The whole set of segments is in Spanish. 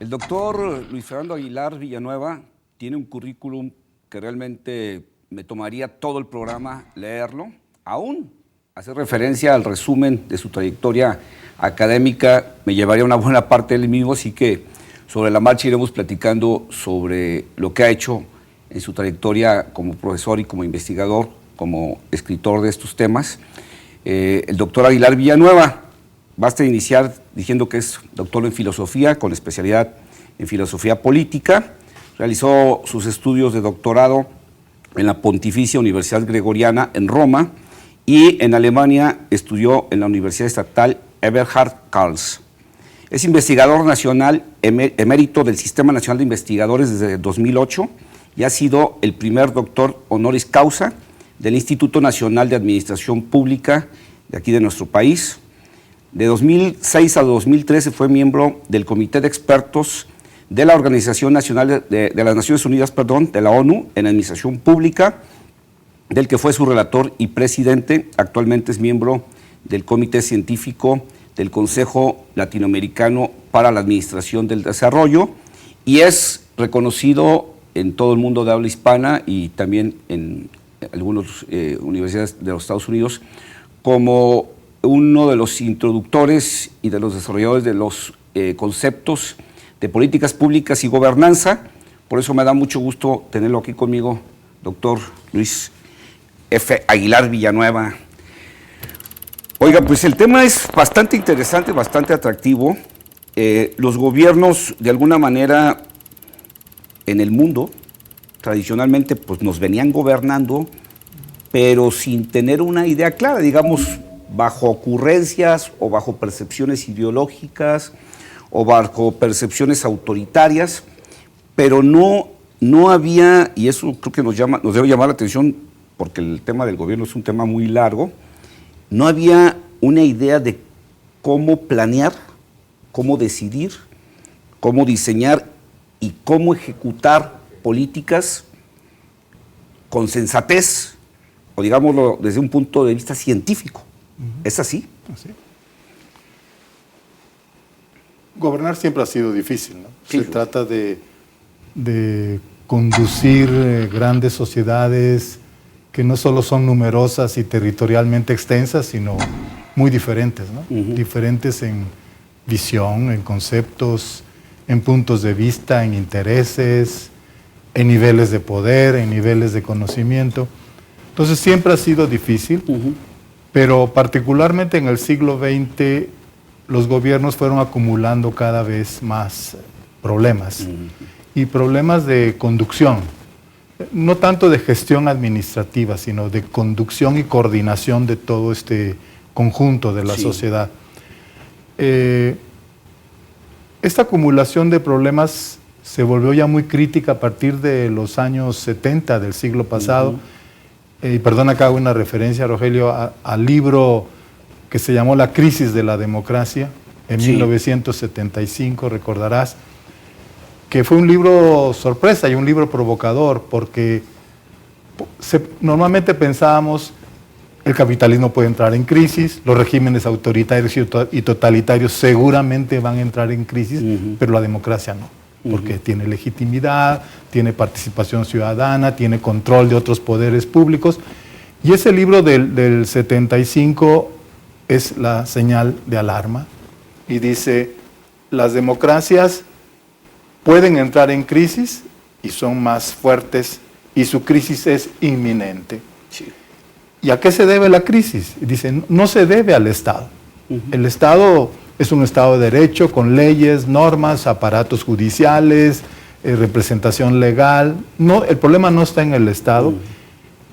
El doctor Luis Fernando Aguilar Villanueva tiene un currículum que realmente me tomaría todo el programa leerlo, aún hacer referencia al resumen de su trayectoria académica me llevaría una buena parte del mismo, así que sobre la marcha iremos platicando sobre lo que ha hecho en su trayectoria como profesor y como investigador, como escritor de estos temas. El doctor Aguilar Villanueva, basta iniciar diciendo que es doctor en filosofía, con especialidad en filosofía política. Realizó sus estudios de doctorado en la Pontificia Universidad Gregoriana en Roma y en Alemania estudió en la Universidad Estatal Eberhard Karls. Es investigador nacional emérito del Sistema Nacional de Investigadores desde 2008 y ha sido el primer doctor honoris causa del Instituto Nacional de Administración Pública de aquí de nuestro país. De 2006 a 2013 fue miembro del Comité de Expertos de la Organización Nacional de las Naciones Unidas, de la ONU, en Administración Pública, del que fue su relator y presidente. Actualmente es miembro del Comité Científico del Consejo Latinoamericano para la Administración del Desarrollo y es reconocido en todo el mundo de habla hispana y también en algunas universidades de los Estados Unidos como uno de los introductores y de los desarrolladores de los conceptos de políticas públicas y gobernanza. Por eso me da mucho gusto tenerlo aquí conmigo, doctor Luis F. Aguilar Villanueva. Oiga, pues el tema es bastante interesante, bastante atractivo. Los gobiernos, de alguna manera, en el mundo, tradicionalmente, pues nos venían gobernando, pero sin tener una idea clara, digamos, bajo ocurrencias o bajo percepciones ideológicas o bajo percepciones autoritarias, pero no había, y eso creo que nos debe llamar la atención porque el tema del gobierno es un tema muy largo, no había una idea de cómo planear, cómo decidir, cómo diseñar y cómo ejecutar políticas con sensatez, o digámoslo desde un punto de vista científico. ¿Es así? Así. Gobernar siempre ha sido difícil, ¿no? Sí. Se trata de conducir grandes sociedades que no solo son numerosas y territorialmente extensas, sino muy diferentes, ¿no? Diferentes en visión, en conceptos, en puntos de vista, en intereses, en niveles de poder, en niveles de conocimiento. Entonces siempre ha sido difícil, pero particularmente en el siglo XX los gobiernos fueron acumulando cada vez más problemas y problemas de conducción, no tanto de gestión administrativa, sino de conducción y coordinación de todo este conjunto de la sociedad. Esta acumulación de problemas se volvió ya muy crítica a partir de los años 70 del siglo pasado. Y perdona que hago una referencia, Rogelio, al libro que se llamó La crisis de la democracia, en 1975, recordarás, que fue un libro sorpresa y un libro provocador, porque normalmente pensábamos el capitalismo puede entrar en crisis, los regímenes autoritarios y totalitarios seguramente van a entrar en crisis, pero la democracia no, porque tiene legitimidad, tiene participación ciudadana, tiene control de otros poderes públicos. Y ese libro del 75 es la señal de alarma y dice, las democracias pueden entrar en crisis y son más fuertes y su crisis es inminente. Sí. ¿Y a qué se debe la crisis? Dice, no se debe al Estado. El Estado es un Estado de derecho con leyes, normas, aparatos judiciales, representación legal. No, el problema no está en el Estado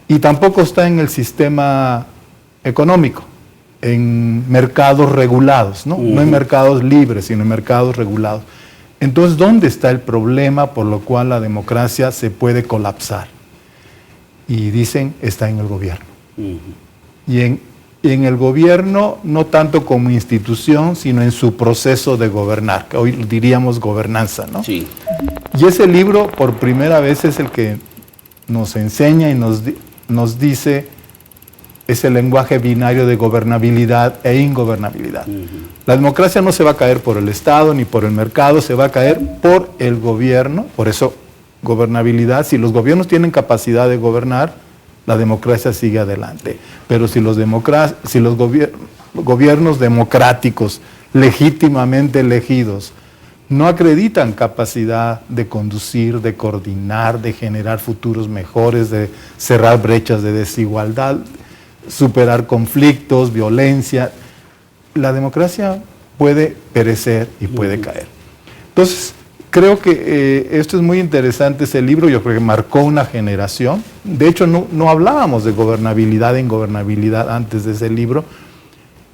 y tampoco está en el sistema económico, en mercados regulados, ¿no? No en mercados libres, sino en mercados regulados. Entonces, ¿dónde está el problema por lo cual la democracia se puede colapsar? Y dicen, está en el gobierno. Y en el gobierno, no tanto como institución, sino en su proceso de gobernar, que hoy diríamos gobernanza, ¿no? Sí. Y ese libro, por primera vez, es el que nos enseña y nos dice es el lenguaje binario de gobernabilidad e ingobernabilidad. La democracia no se va a caer por el Estado ni por el mercado, se va a caer por el gobierno. Por eso, gobernabilidad, si los gobiernos tienen capacidad de gobernar, la democracia sigue adelante. Pero si los gobiernos democráticos, legítimamente elegidos, no acreditan capacidad de conducir, de coordinar, de generar futuros mejores, de cerrar brechas de desigualdad, superar conflictos, violencia, la democracia puede perecer y puede caer. Entonces, creo que esto es muy interesante, ese libro, yo creo que marcó una generación. De hecho, no hablábamos de gobernabilidad e ingobernabilidad antes de ese libro,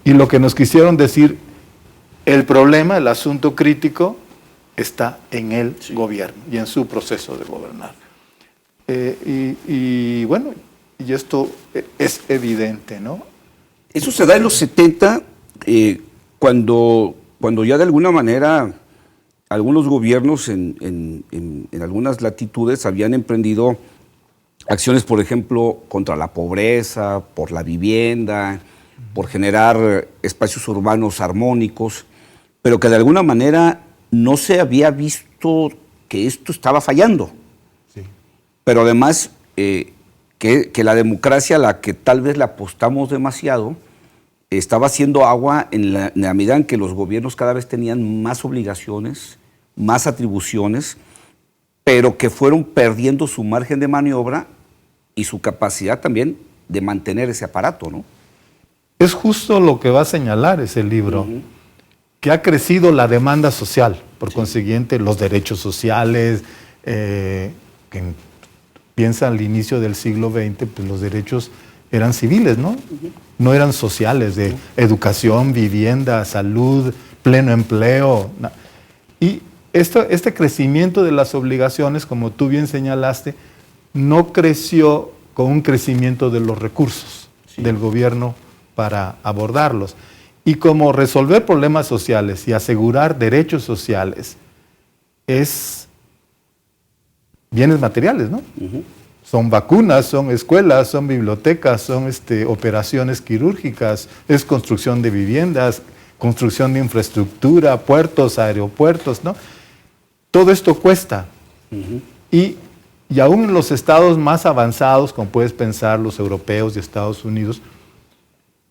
y lo que nos quisieron decir, el problema, el asunto crítico, está en el gobierno y en su proceso de gobernar. Y bueno, y esto es evidente, ¿no? Eso se da en los 70, cuando ya de alguna manera algunos gobiernos en algunas latitudes habían emprendido acciones, por ejemplo, contra la pobreza, por la vivienda, por generar espacios urbanos armónicos, pero que de alguna manera no se había visto que esto estaba fallando. Sí. Pero además que la democracia, a la que tal vez le apostamos demasiado, estaba haciendo agua en la medida en que los gobiernos cada vez tenían más obligaciones, más atribuciones, pero que fueron perdiendo su margen de maniobra y su capacidad también de mantener ese aparato, ¿no? Es justo lo que va a señalar ese libro, que ha crecido la demanda social, por consiguiente los derechos sociales, que piensa al inicio del siglo XX, pues los derechos eran civiles, ¿no? No eran sociales, de educación, vivienda, salud, pleno empleo. Y este crecimiento de las obligaciones, como tú bien señalaste, no creció con un crecimiento de los recursos del gobierno para abordarlos. Y como resolver problemas sociales y asegurar derechos sociales es bienes materiales, ¿no? Son vacunas, son escuelas, son bibliotecas, son operaciones quirúrgicas, es construcción de viviendas, construcción de infraestructura, puertos, aeropuertos, ¿no? Todo esto cuesta. Y aún en los estados más avanzados, como puedes pensar, los europeos y Estados Unidos,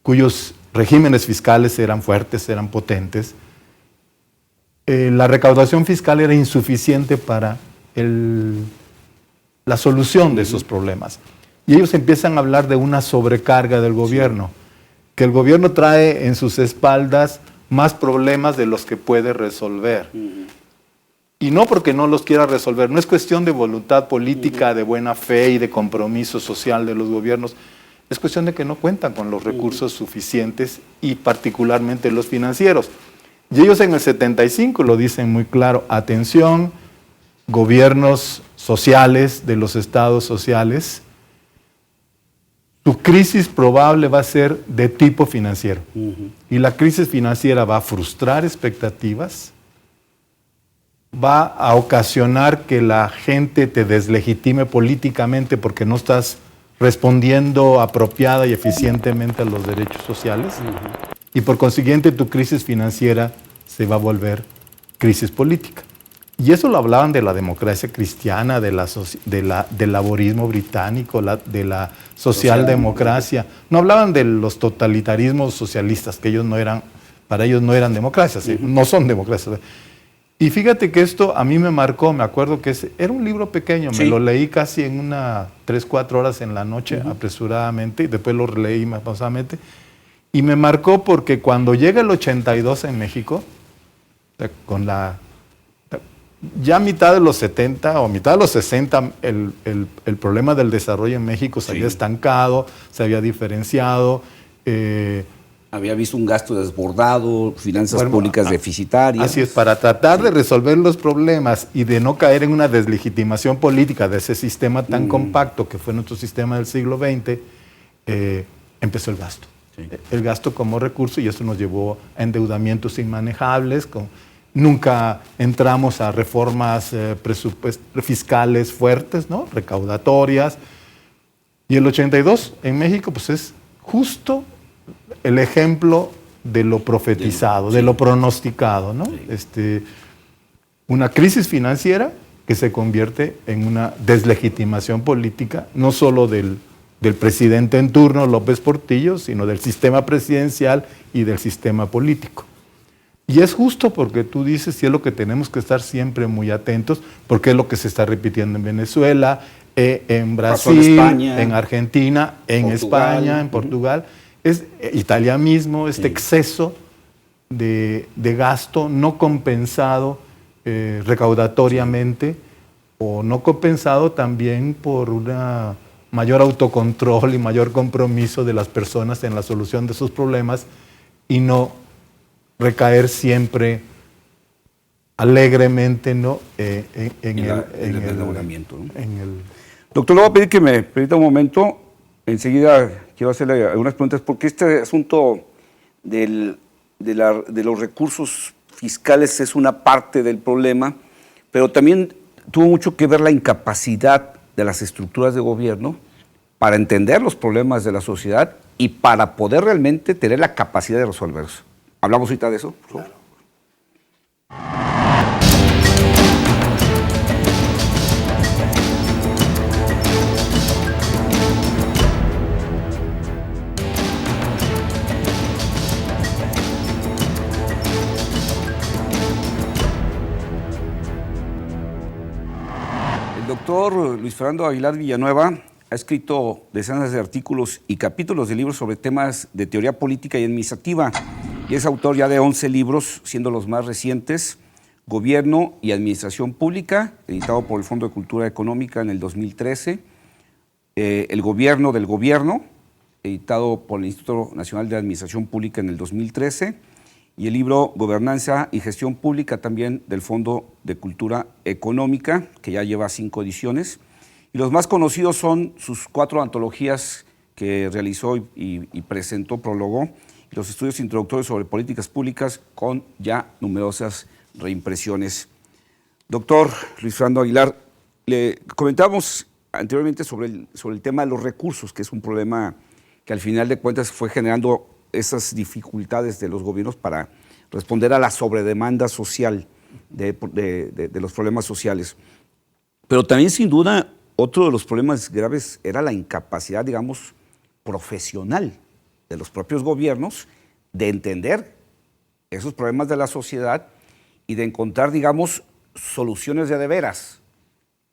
cuyos regímenes fiscales eran fuertes, eran potentes, la recaudación fiscal era insuficiente para la solución de esos problemas. Y ellos empiezan a hablar de una sobrecarga del gobierno, que el gobierno trae en sus espaldas más problemas de los que puede resolver. Y no porque no los quiera resolver, no es cuestión de voluntad política, de buena fe y de compromiso social de los gobiernos, es cuestión de que no cuentan con los recursos suficientes y particularmente los financieros. Y ellos en el 75 lo dicen muy claro, atención, gobiernos sociales de los estados sociales, su crisis probable va a ser de tipo financiero. Y la crisis financiera va a frustrar expectativas, va a ocasionar que la gente te deslegitime políticamente porque no estás respondiendo apropiada y eficientemente a los derechos sociales, y por consiguiente tu crisis financiera se va a volver crisis política. Y eso lo hablaban de la democracia cristiana, del laborismo británico, de la socialdemocracia. No hablaban de los totalitarismos socialistas, que para ellos no eran democracias, no son democracias. Y fíjate que esto a mí me marcó, me acuerdo que era un libro pequeño, me lo leí casi en 3-4 horas en la noche, apresuradamente, y después lo releí más pausadamente, y me marcó porque cuando llega el 82 en México, ya mitad de los 70 o mitad de los 60, el problema del desarrollo en México se había estancado, se había diferenciado, había visto un gasto desbordado, finanzas públicas deficitarias. Así es, para tratar de resolver los problemas y de no caer en una deslegitimación política de ese sistema tan compacto que fue nuestro sistema del siglo XX, empezó el gasto. El gasto como recurso, y eso nos llevó a endeudamientos inmanejables. Nunca entramos a reformas fiscales fuertes, ¿no? Recaudatorias. Y el 82 en México pues es justo el ejemplo de lo profetizado, de lo pronosticado, ¿no? Sí. Una crisis financiera que se convierte en una deslegitimación política, no solo del presidente en turno, López Portillo, sino del sistema presidencial y del sistema político. Y es justo porque tú dices, y es lo que tenemos que estar siempre muy atentos, porque es lo que se está repitiendo en Venezuela, en Brasil, en España, en Argentina, en Portugal, España, en Portugal. Es Italia mismo, este exceso de gasto no compensado recaudatoriamente, o no compensado también por una mayor autocontrol y mayor compromiso de las personas en la solución de sus problemas, y no recaer siempre alegremente, ¿no? en el endeudamiento, ¿no? el... Doctor, le voy a pedir que me permita un momento. Enseguida quiero hacerle algunas preguntas, porque este asunto de los recursos fiscales es una parte del problema, pero también tuvo mucho que ver la incapacidad de las estructuras de gobierno para entender los problemas de la sociedad y para poder realmente tener la capacidad de resolverlos. ¿Hablamos ahorita de eso? Claro. El doctor Luis Fernando Aguilar Villanueva ha escrito decenas de artículos y capítulos de libros sobre temas de teoría política y administrativa, y es autor ya de 11 libros, siendo los más recientes Gobierno y Administración Pública, editado por el Fondo de Cultura Económica en el 2013, El Gobierno del Gobierno, editado por el Instituto Nacional de Administración Pública en el 2013, y el libro Gobernanza y Gestión Pública, también del Fondo de Cultura Económica, que ya lleva 5 ediciones. Y los más conocidos son sus 4 antologías que realizó y presentó, prologó, y los estudios introductorios sobre políticas públicas, con ya numerosas reimpresiones. Doctor Luis Fernando Aguilar, le comentábamos anteriormente sobre el tema de los recursos, que es un problema que al final de cuentas fue generando esas dificultades de los gobiernos para responder a la sobredemanda social de los problemas sociales. Pero también, sin duda, otro de los problemas graves era la incapacidad, digamos, profesional de los propios gobiernos de entender esos problemas de la sociedad y de encontrar, digamos, soluciones de veras,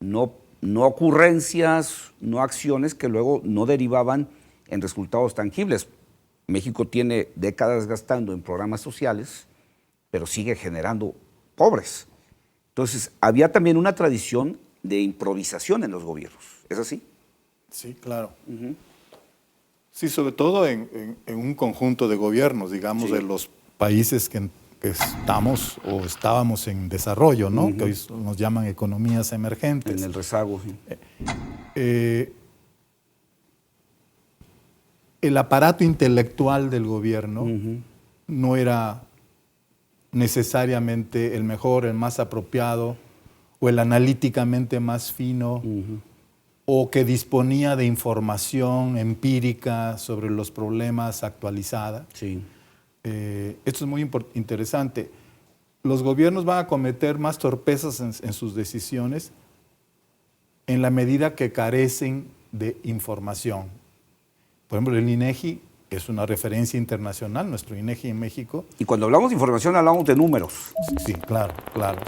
no ocurrencias, no acciones que luego no derivaban en resultados tangibles. México tiene décadas gastando en programas sociales, pero sigue generando pobres. Entonces, había también una tradición de improvisación en los gobiernos. ¿Es así? Sí, claro. Sí, sobre todo en un conjunto de gobiernos, digamos, de los países que estamos o estábamos en desarrollo, ¿no? Que hoy nos llaman economías emergentes. En el rezago. Sí. El aparato intelectual del gobierno no era necesariamente el mejor, el más apropiado, o el analíticamente más fino, o que disponía de información empírica sobre los problemas actualizada. Sí. Esto es muy interesante. Los gobiernos van a cometer más torpezas en sus decisiones en la medida que carecen de información. Por ejemplo, el INEGI es una referencia internacional, nuestro INEGI en México. Y cuando hablamos de información, hablamos de números. Sí, claro.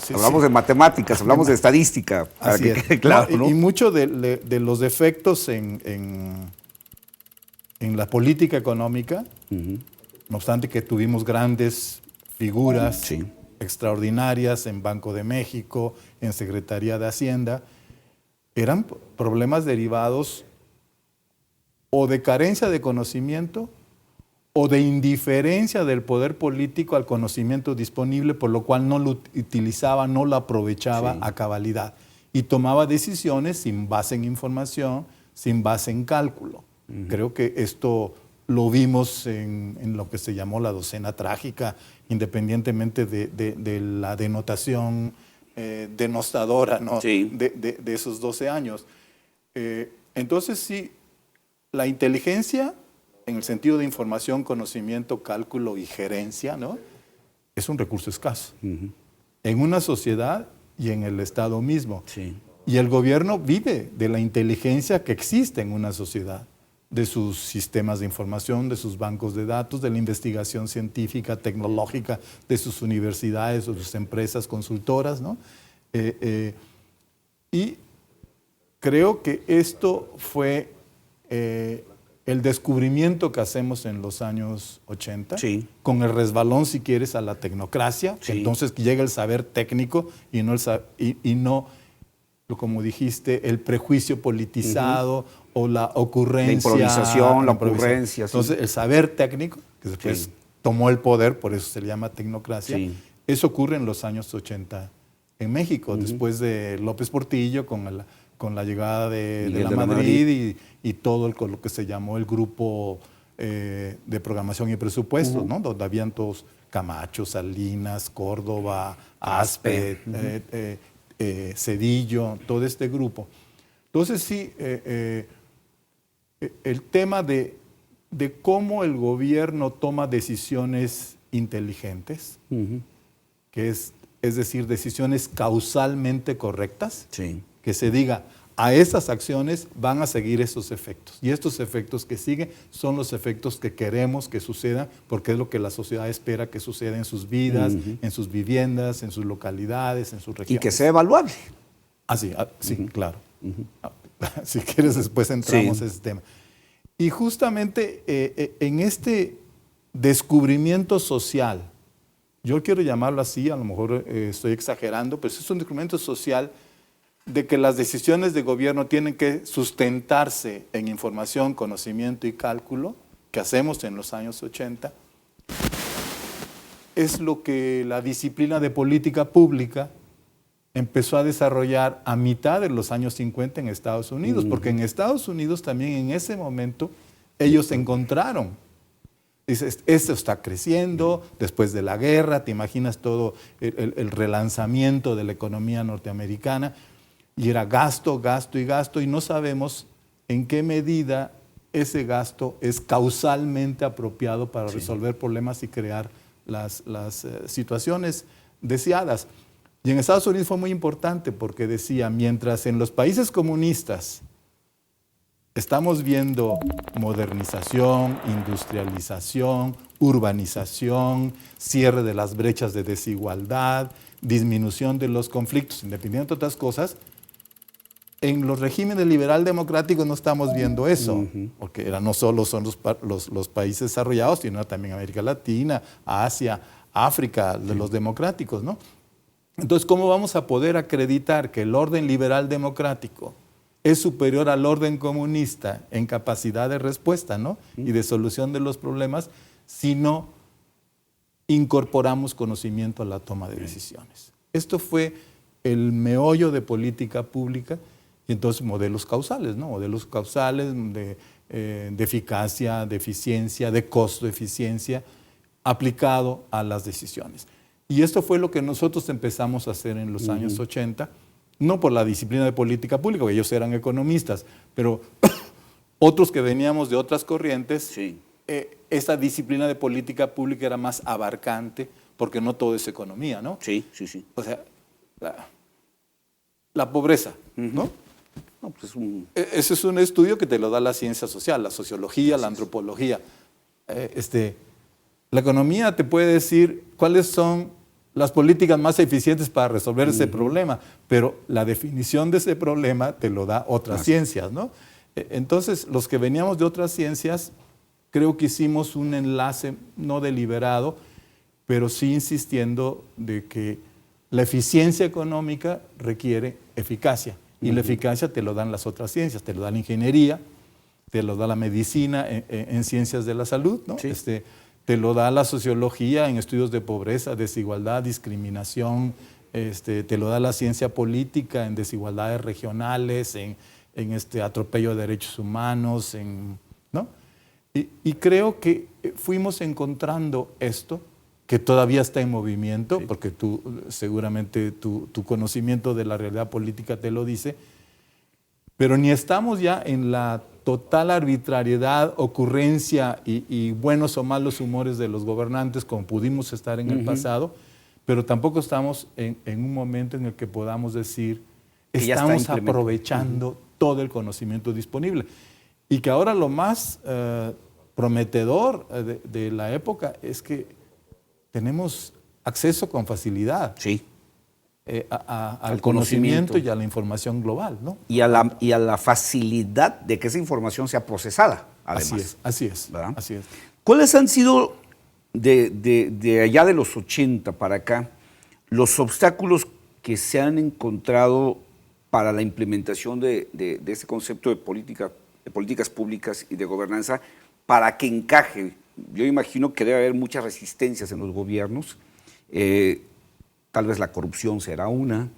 Sí, hablamos de matemáticas, hablamos de estadística. Así es. Claro, ¿no? Y muchos de los defectos en la política económica, no obstante que tuvimos grandes figuras extraordinarias en Banco de México, en Secretaría de Hacienda, eran problemas derivados o de carencia de conocimiento o de indiferencia del poder político al conocimiento disponible, por lo cual no lo utilizaba, no lo aprovechaba a cabalidad y tomaba decisiones sin base en información, sin base en cálculo. Creo que esto lo vimos en lo que se llamó la docena trágica, independientemente de la denotación denostadora, ¿no? de esos 12 años. Entonces sí, la inteligencia en el sentido de información, conocimiento, cálculo y gerencia, ¿no? Es un recurso escaso. En una sociedad y en el Estado mismo. Sí. Y el gobierno vive de la inteligencia que existe en una sociedad, de sus sistemas de información, de sus bancos de datos, de la investigación científica, tecnológica, de sus universidades o sus empresas consultoras, ¿no? Y creo que esto fue el descubrimiento que hacemos en los años 80, Sí. con el resbalón, si quieres, a la tecnocracia, Sí. entonces llega el saber técnico y no como dijiste, el prejuicio politizado o la ocurrencia. La improvisación, la ocurrencia. Sí. Entonces, el saber técnico, que después Sí. tomó el poder, por eso se le llama tecnocracia, Sí. eso ocurre en los años 80 en México, después de López Portillo, con la llegada de Miguel la de la Madrid y todo lo que se llamó el grupo de programación y presupuestos, ¿no? Donde habían todos Camacho, Salinas, Córdoba, Aspe, Zedillo, todo este grupo. Entonces sí, el tema de cómo el gobierno toma decisiones inteligentes, que es decir, decisiones causalmente correctas, Sí. que se diga, a esas acciones van a seguir esos efectos. Y estos efectos que siguen son los efectos que queremos que sucedan, porque es lo que la sociedad espera que suceda en sus vidas, en sus viviendas, en sus localidades, en sus regiones. Y que sea evaluable. Sí, claro. Si quieres, después entramos a ese tema. Y justamente en este descubrimiento social, yo quiero llamarlo así, a lo mejor estoy exagerando, pero es un descubrimiento social de que las decisiones de gobierno tienen que sustentarse en información, conocimiento y cálculo, que hacemos en los años 80, es lo que la disciplina de política pública empezó a desarrollar a mitad de los años 50 en Estados Unidos, porque en Estados Unidos también en ese momento ellos encontraron, dices, esto está creciendo después de la guerra, te imaginas todo el relanzamiento de la economía norteamericana, y era gasto, gasto y gasto, y no sabemos en qué medida ese gasto es causalmente apropiado para resolver problemas y crear las situaciones deseadas. Y en Estados Unidos fue muy importante porque decía, mientras en los países comunistas estamos viendo modernización, industrialización, urbanización, cierre de las brechas de desigualdad, disminución de los conflictos, independientemente de otras cosas, en los regímenes liberal democráticos no estamos viendo eso, porque no solo son los países desarrollados, sino también América Latina, Asia, África, de los democráticos, ¿no? Entonces, ¿cómo vamos a poder acreditar que el orden liberal democrático es superior al orden comunista en capacidad de respuesta, ¿no? Y de solución de los problemas si no incorporamos conocimiento a la toma de decisiones? Esto fue el meollo de política pública y entonces modelos causales, ¿no? Modelos causales de eficacia, de eficiencia, de costo-eficiencia aplicado a las decisiones. Y esto fue lo que nosotros empezamos a hacer en los años 80, no por la disciplina de política pública, porque ellos eran economistas, pero otros que veníamos de otras corrientes, esta disciplina de política pública era más abarcante, porque no todo es economía, ¿no? Sí. O sea, la pobreza, ¿no? No, pues Ese es un estudio que te lo da la ciencia social, la sociología, la antropología. La economía te puede decir cuáles son las políticas más eficientes para resolver ese problema, pero la definición de ese problema te lo da otras ciencias, ¿no? Entonces, los que veníamos de otras ciencias, creo que hicimos un enlace no deliberado, pero sí insistiendo de que la eficiencia económica requiere eficacia, y la eficacia te lo dan las otras ciencias, te lo da la ingeniería, te lo da la medicina en ciencias de la salud, ¿no? Sí. Te lo da la sociología en estudios de pobreza, desigualdad, discriminación, te lo da la ciencia política en desigualdades regionales, en atropello de derechos humanos, ¿no? Y creo que fuimos encontrando esto, que todavía está en movimiento, porque seguramente tu conocimiento de la realidad política te lo dice, pero ni estamos ya en la total arbitrariedad, ocurrencia y buenos o malos humores de los gobernantes, como pudimos estar en el pasado, pero tampoco estamos en un momento en el que podamos decir que estamos aprovechando todo el conocimiento disponible. Y que ahora lo más prometedor de la época es que tenemos acceso con facilidad. Sí. Al conocimiento y a la información global, ¿no? Y a la facilidad de que esa información sea procesada, además. Así es. ¿Cuáles han sido, de allá de los 80 para acá, los obstáculos que se han encontrado para la implementación de ese concepto de políticas públicas y de gobernanza para que encaje? Yo imagino que debe haber muchas resistencias en los gobiernos. Tal vez la corrupción será una,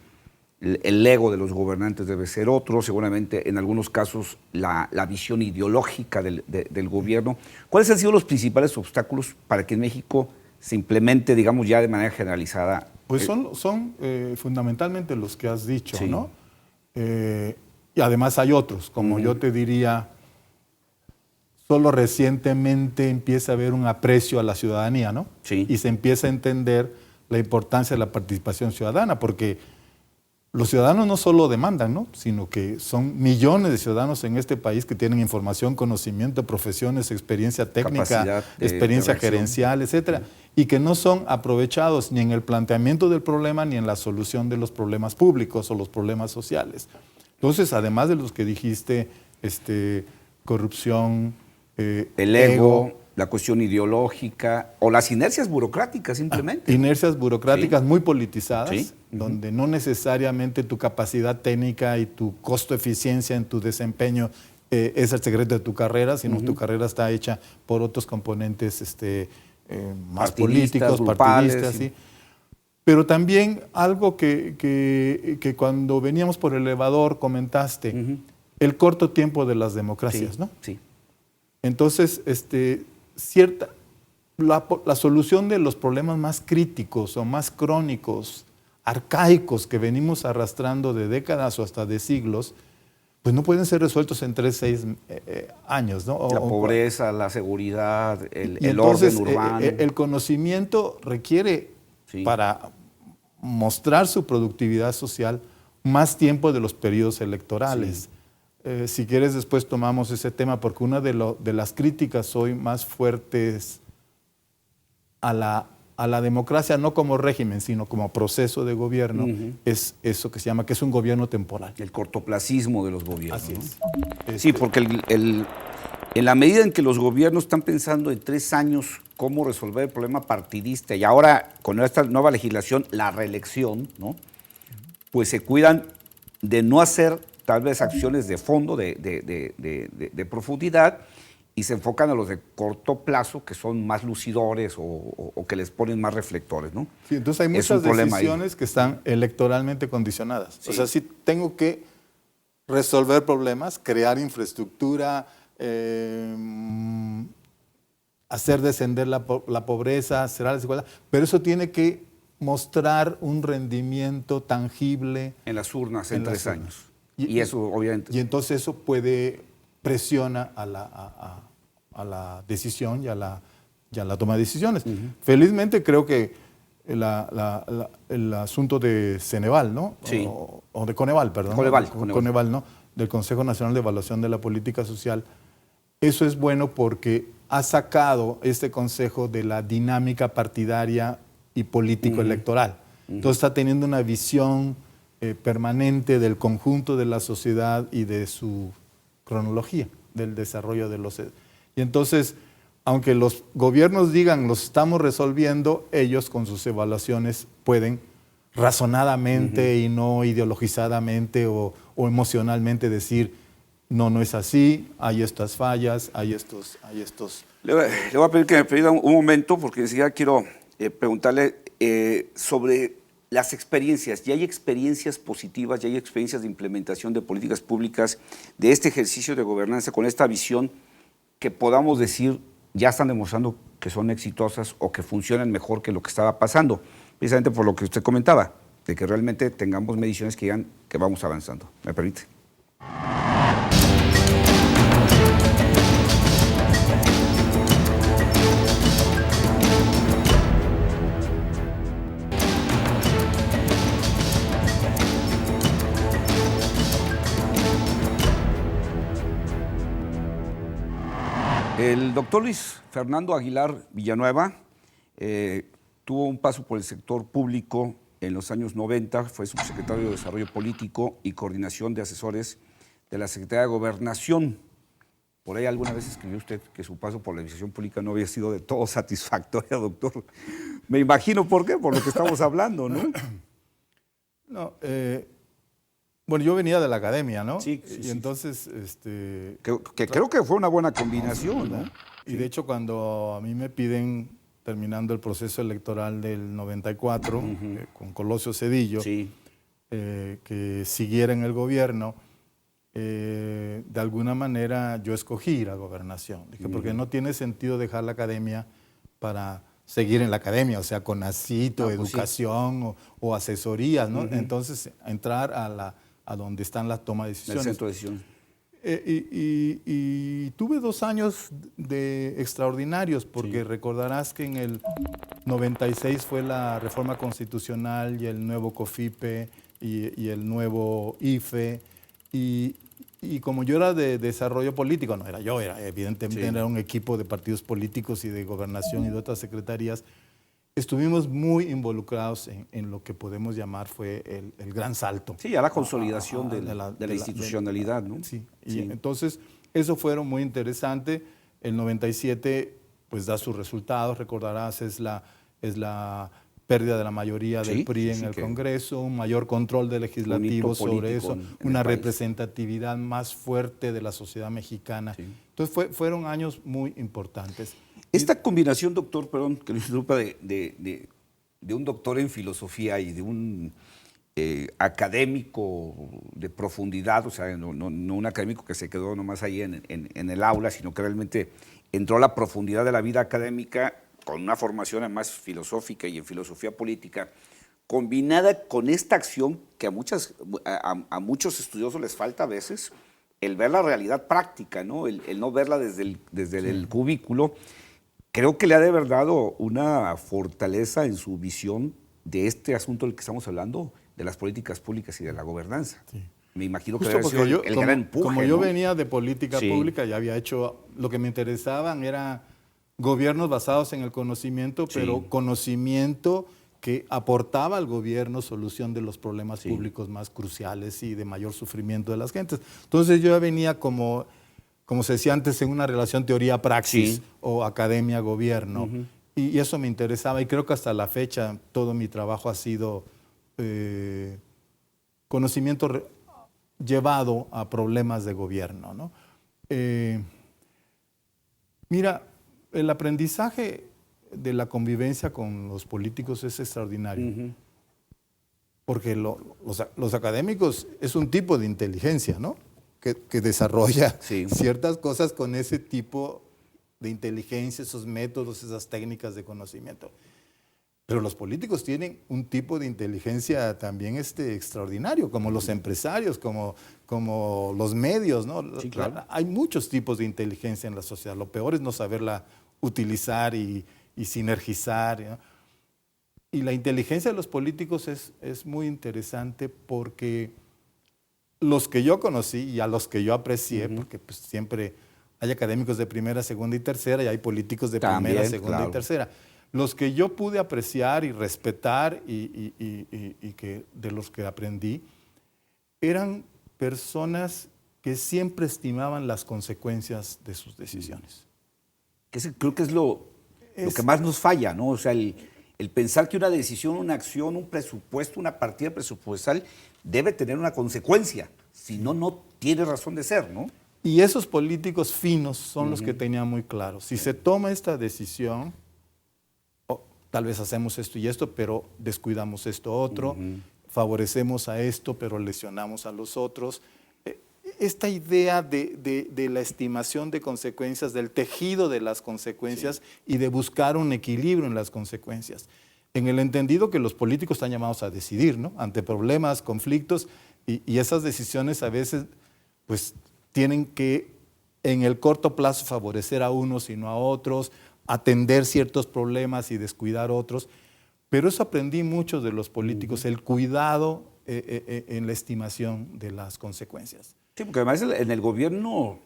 el ego de los gobernantes debe ser otro, seguramente en algunos casos la visión ideológica del gobierno. ¿Cuáles han sido los principales obstáculos para que en México se implemente, digamos, ya de manera generalizada? Pues son fundamentalmente los que has dicho, sí, ¿no? Y además hay otros, como yo te diría, solo recientemente empieza a haber un aprecio a la ciudadanía, ¿no? Sí. Y se empieza a entender la importancia de la participación ciudadana, porque los ciudadanos no solo demandan, ¿no? Sino que son millones de ciudadanos en este país que tienen información, conocimiento, profesiones, experiencia técnica, experiencia gerencial, etcétera, y que no son aprovechados ni en el planteamiento del problema ni en la solución de los problemas públicos o los problemas sociales. Entonces, además de los que dijiste, corrupción, el ego, la cuestión ideológica o las inercias burocráticas simplemente. Inercias burocráticas muy politizadas, sí, donde no necesariamente tu capacidad técnica y tu costo-eficiencia en tu desempeño es el secreto de tu carrera, sino tu carrera está hecha por otros componentes más políticos, partidistas. ¿sí? Pero también algo que cuando veníamos por el elevador comentaste, el corto tiempo de las democracias, sí, ¿no? Sí. Entonces, la solución de los problemas más críticos o más crónicos, arcaicos que venimos arrastrando de décadas o hasta de siglos, pues no pueden ser resueltos en 3-6 años, ¿no? La pobreza, la seguridad, el entonces, orden urbano. El conocimiento requiere, para mostrar su productividad social, más tiempo de los periodos electorales. Sí. Si quieres, después tomamos ese tema, porque una de las críticas hoy más fuertes a la democracia, no como régimen, sino como proceso de gobierno, es eso que se llama, que es un gobierno temporal. El cortoplacismo de los gobiernos. Así es. ¿No? Sí, porque en la medida en que los gobiernos están pensando en 3 años cómo resolver el problema partidista, y ahora con esta nueva legislación, la reelección, ¿no? Pues se cuidan de no hacer tal vez acciones de fondo, de profundidad, y se enfocan a los de corto plazo, que son más lucidores o que les ponen más reflectores, ¿no? Sí, entonces hay muchas decisiones que están electoralmente condicionadas. Sí. O sea, sí tengo que resolver problemas, crear infraestructura, hacer descender la pobreza, cerrar la desigualdad, pero eso tiene que mostrar un rendimiento tangible. En las urnas en 3 años. Y eso, obviamente. Y entonces eso presiona a la decisión y a la toma de decisiones. Felizmente creo que el asunto de Ceneval, ¿no? Sí. O de Coneval, perdón. Coneval, ¿no? Del Consejo Nacional de Evaluación de la Política Social. Eso es bueno porque ha sacado este consejo de la dinámica partidaria y político-electoral. Entonces está teniendo una visión permanente del conjunto de la sociedad y de su cronología, del desarrollo de los... Y entonces, aunque los gobiernos digan los estamos resolviendo, ellos con sus evaluaciones pueden razonadamente y no ideologizadamente o emocionalmente decir no es así, hay estas fallas, hay estos... Le voy a pedir que me permita un momento porque enseguida quiero preguntarle sobre las experiencias. Ya hay experiencias positivas, ya hay experiencias de implementación de políticas públicas, de este ejercicio de gobernanza con esta visión que podamos decir ya están demostrando que son exitosas o que funcionan mejor que lo que estaba pasando, precisamente por lo que usted comentaba, de que realmente tengamos mediciones que digan que vamos avanzando. ¿Me permite? El doctor Luis Fernando Aguilar Villanueva tuvo un paso por el sector público en los años 90, fue subsecretario de Desarrollo Político y Coordinación de Asesores de la Secretaría de Gobernación. Por ahí alguna vez escribió usted que su paso por la administración pública no había sido de todo satisfactorio, doctor. Me imagino por qué, por lo que estamos hablando, ¿no? No, bueno, yo venía de la academia, ¿no? Sí, sí, y sí. entonces, Que creo que fue una buena combinación, ¿no? y de hecho cuando a mí me piden, terminando el proceso electoral del 94, con Colosio Cedillo, Sí. Que siguiera en el gobierno, de alguna manera yo escogí ir a gobernación. Dije, porque no tiene sentido dejar la academia para seguir en la academia, o sea, con CONACYT, No, pues educación o asesorías, ¿no? Entonces, entrar a donde están las tomas de En el decisiones. centro de decisión. Y tuve 2 años de extraordinarios, porque recordarás que en el 96 fue la reforma constitucional y el nuevo COFIPE y el nuevo IFE. Y como yo era de desarrollo político, no era yo, evidentemente era un equipo de partidos políticos y de gobernación y de otras secretarías, estuvimos muy involucrados en lo que podemos llamar fue el gran salto. Sí, ya la consolidación de la institucionalidad, ¿no? Sí, y entonces eso fueron muy interesante. El 97 pues da sus resultados, recordarás, es la pérdida de la mayoría del PRI en el Congreso, un mayor control del legislativo sobre eso, una representatividad más fuerte de la sociedad mexicana. Sí. Entonces fueron años muy importantes. Esta combinación, doctor, perdón, que lo interrumpa, de un doctor en filosofía y de un académico de profundidad, o sea, no un académico que se quedó nomás ahí en el aula, sino que realmente entró a la profundidad de la vida académica con una formación además filosófica y en filosofía política, combinada con esta acción que a muchos estudiosos les falta a veces, el ver la realidad práctica, ¿no? El no verla desde el cubículo. Creo que le ha de haber dado una fortaleza en su visión de este asunto del que estamos hablando, de las políticas públicas y de la gobernanza. Sí. Me imagino que debe ser el gran empuje. Como yo venía de política pública, ya había hecho, lo que me interesaban era gobiernos basados en el conocimiento, pero conocimiento que aportaba al gobierno solución de los problemas públicos más cruciales y de mayor sufrimiento de las gentes. Entonces yo ya venía como se decía antes, en una relación teoría-praxis o academia-gobierno. Y eso me interesaba y creo que hasta la fecha todo mi trabajo ha sido conocimiento llevado a problemas de gobierno, ¿no? Mira, el aprendizaje de la convivencia con los políticos es extraordinario. Porque los académicos es un tipo de inteligencia, ¿no? Que desarrolla ciertas cosas con ese tipo de inteligencia, esos métodos, esas técnicas de conocimiento. Pero los políticos tienen un tipo de inteligencia también extraordinario, como los empresarios, como los medios, ¿no? Sí, claro. Hay muchos tipos de inteligencia en la sociedad. Lo peor es no saberla utilizar y sinergizar, ¿no? Y la inteligencia de los políticos es muy interesante porque los que yo conocí y a los que yo aprecié, porque pues siempre hay académicos de primera, segunda y tercera, y hay políticos de primera, segunda y tercera. Los que yo pude apreciar y respetar y que de los que aprendí, eran personas que siempre estimaban las consecuencias de sus decisiones. Creo que es lo que más nos falla, ¿no? O sea, el pensar que una decisión, una acción, un presupuesto, una partida presupuestal debe tener una consecuencia. Si no, no tiene razón de ser, ¿no? Y esos políticos finos son los que tenían muy claro. Si se toma esta decisión, tal vez hacemos esto y esto, pero descuidamos esto otro, favorecemos a esto, pero lesionamos a los otros. Esta idea de la estimación de consecuencias, del tejido de las consecuencias y de buscar un equilibrio en las consecuencias. En el entendido que los políticos están llamados a decidir, ¿no? Ante problemas, conflictos, y esas decisiones a veces pues, tienen que en el corto plazo favorecer a unos y no a otros, atender ciertos problemas y descuidar otros. Pero eso aprendí mucho de los políticos, el cuidado en la estimación de las consecuencias. Sí, porque además en el gobierno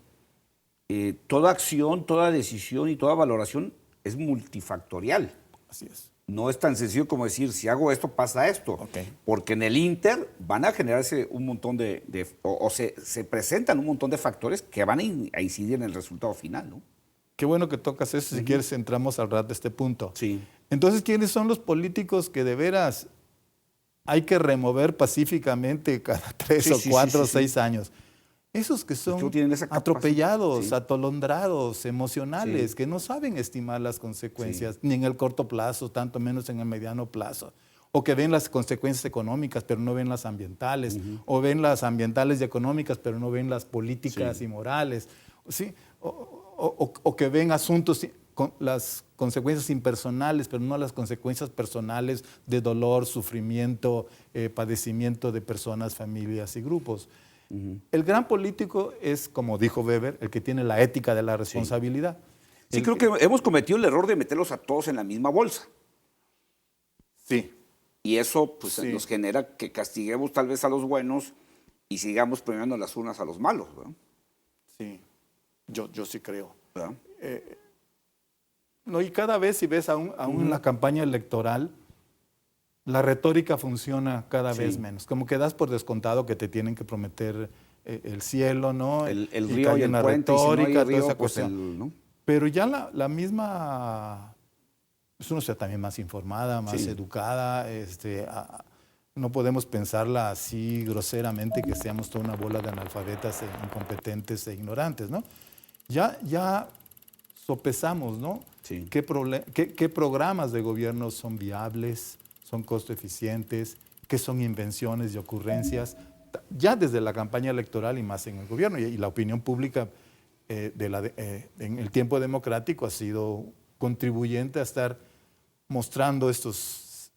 toda acción, toda decisión y toda valoración es multifactorial. Así es. No es tan sencillo como decir, si hago esto, pasa esto. Okay. Porque en el Inter van a generarse un montón se presentan un montón de factores que van a incidir en el resultado final, ¿no? Qué bueno que tocas eso. Si quieres, entramos al rato de este punto. Sí. Entonces, ¿quiénes son los políticos que de veras hay que remover pacíficamente cada 3 o 4 o 6 años? Esos que son atropellados, sí, atolondrados, emocionales, sí, que no saben estimar las consecuencias, sí, ni en el corto plazo, tanto menos en el mediano plazo. O que ven las consecuencias económicas, pero no ven las ambientales. O ven las ambientales y económicas, pero no ven las políticas, sí, y morales. ¿Sí? O que ven asuntos con las consecuencias impersonales, pero no las consecuencias personales de dolor, sufrimiento, padecimiento de personas, familias y grupos. El gran político es, como dijo Weber, el que tiene la ética de la responsabilidad. Sí, creo que hemos cometido el error de meterlos a todos en la misma bolsa. Sí. Y eso pues, sí, nos genera que castiguemos tal vez a los buenos y sigamos premiando las unas a los malos, ¿verdad? Sí, yo sí creo. No, y cada vez si ves aún en la campaña electoral, la retórica funciona cada vez menos. Como que das por descontado que te tienen que prometer el cielo, ¿no? El río y el puente, retórica, y si no hay río, toda esa pues cuestión. ¿no? Pero ya la misma, es una sociedad también más informada, más educada, no podemos pensarla así groseramente, que seamos toda una bola de analfabetas, incompetentes e ignorantes, ¿no? Ya sopesamos, ¿no? Sí. ¿Qué programas de gobierno son viables, son costo eficientes, qué son invenciones y ocurrencias? Ya desde la campaña electoral y más en el gobierno, y la opinión pública en el tiempo democrático ha sido contribuyente a estar mostrando estas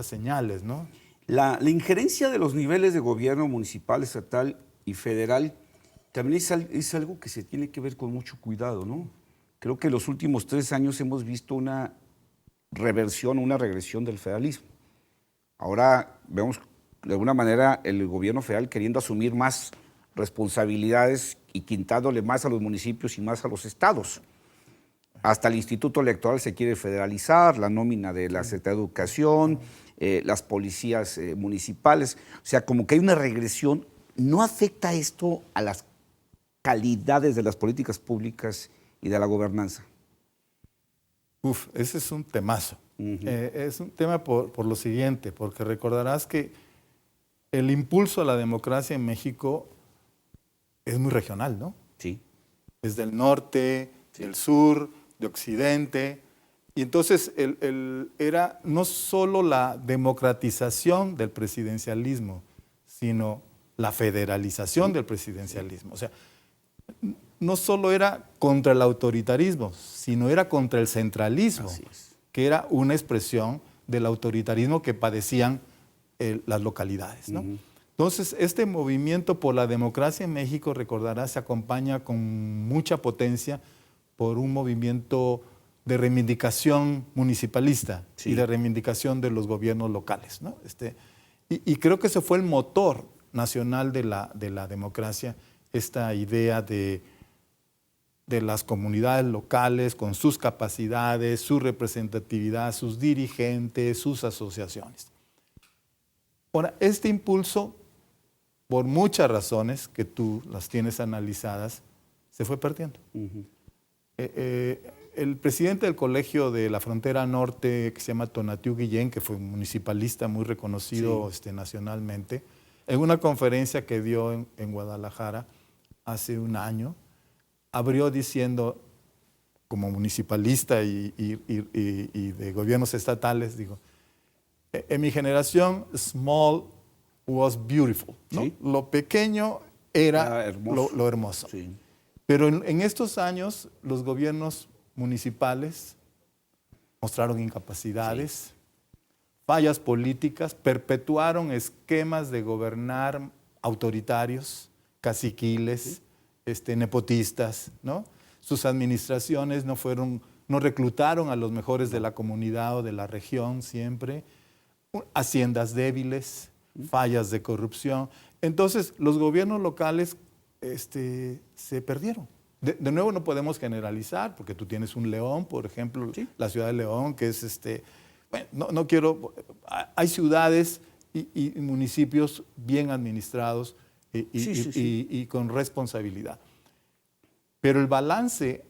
señales, ¿no? La injerencia de los niveles de gobierno municipal, estatal y federal también es algo que se tiene que ver con mucho cuidado, ¿no? Creo que en los últimos 3 años hemos visto una reversión, una regresión del federalismo. Ahora vemos de alguna manera el gobierno federal queriendo asumir más responsabilidades y quitándole más a los municipios y más a los estados. Hasta el Instituto Electoral se quiere federalizar, la nómina de la Secretaría de Educación, las policías municipales. O sea, como que hay una regresión. ¿No afecta esto a las calidades de las políticas públicas y de la gobernanza? Ese es un temazo. Es un tema por lo siguiente, porque recordarás que el impulso a la democracia en México es muy regional, ¿no? Sí. Es del norte, del sur, de occidente. Y entonces era no solo la democratización del presidencialismo, sino la federalización del presidencialismo. O sea, no solo era contra el autoritarismo, sino era contra el centralismo, que era una expresión del autoritarismo que padecían las localidades, ¿no? Entonces, este movimiento por la democracia en México, recordarás, se acompaña con mucha potencia por un movimiento de reivindicación municipalista y de reivindicación de los gobiernos locales, ¿no? Y creo que ese fue el motor nacional de la democracia, esta idea de las comunidades locales con sus capacidades, su representatividad, sus dirigentes, sus asociaciones. Ahora, este impulso, por muchas razones que tú las tienes analizadas, se fue perdiendo. El presidente del Colegio de la Frontera Norte, que se llama Tonatiuh Guillén, que fue un municipalista muy reconocido nacionalmente, en una conferencia que dio en Guadalajara hace un año, abrió diciendo, como municipalista y de gobiernos estatales, digo, en mi generación, small was beautiful, ¿no? Lo pequeño era hermoso. Lo hermoso. Sí. Pero en estos años, los gobiernos municipales mostraron incapacidades, fallas políticas, perpetuaron esquemas de gobernar autoritarios, caciquiles, nepotistas, ¿no? Sus administraciones no reclutaron a los mejores de la comunidad o de la región siempre, haciendas débiles, fallas de corrupción. Entonces, los gobiernos locales se perdieron. de nuevo no podemos generalizar, porque tú tienes un León, por ejemplo, Sí. la ciudad de León, que es bueno, no quiero, hay ciudades y municipios bien administrados y con responsabilidad. Pero el balance